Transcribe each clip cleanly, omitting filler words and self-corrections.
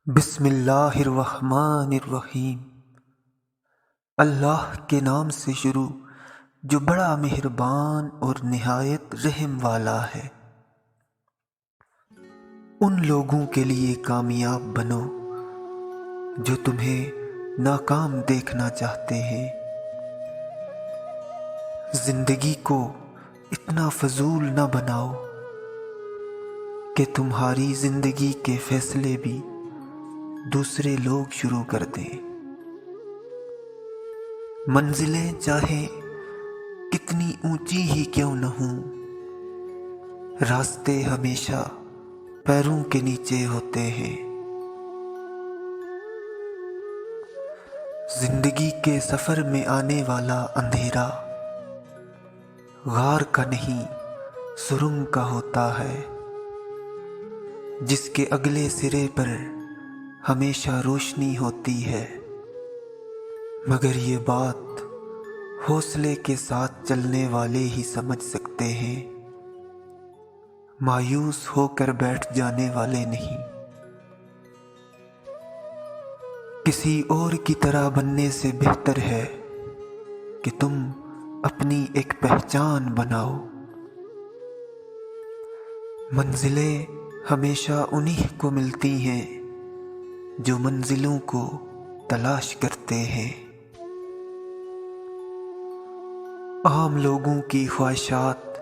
بسم اللہ الرحمن الرحیم۔ اللہ کے نام سے شروع جو بڑا مہربان اور نہایت رحم والا ہے۔ ان لوگوں کے لیے کامیاب بنو جو تمہیں ناکام دیکھنا چاہتے ہیں۔ زندگی کو اتنا فضول نہ بناؤ کہ تمہاری زندگی کے فیصلے بھی دوسرے لوگ شروع کر دیں۔ منزلیں چاہے کتنی اونچی ہی کیوں نہ ہوں، راستے ہمیشہ پیروں کے نیچے ہوتے ہیں۔ زندگی کے سفر میں آنے والا اندھیرا غار کا نہیں سرنگ کا ہوتا ہے، جس کے اگلے سرے پر ہمیشہ روشنی ہوتی ہے۔ مگر یہ بات حوصلے کے ساتھ چلنے والے ہی سمجھ سکتے ہیں، مایوس ہو کر بیٹھ جانے والے نہیں۔ کسی اور کی طرح بننے سے بہتر ہے کہ تم اپنی ایک پہچان بناؤ۔ منزلیں ہمیشہ انہی کو ملتی ہیں جو منزلوں کو تلاش کرتے ہیں۔ عام لوگوں کی خواہشات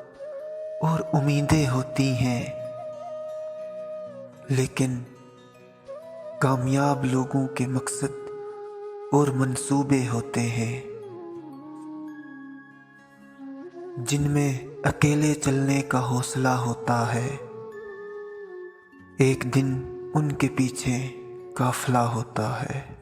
اور امیدیں ہوتی ہیں، لیکن کامیاب لوگوں کے مقصد اور منصوبے ہوتے ہیں، جن میں اکیلے چلنے کا حوصلہ ہوتا ہے۔ ایک دن ان کے پیچھے قافلہ ہوتا ہے۔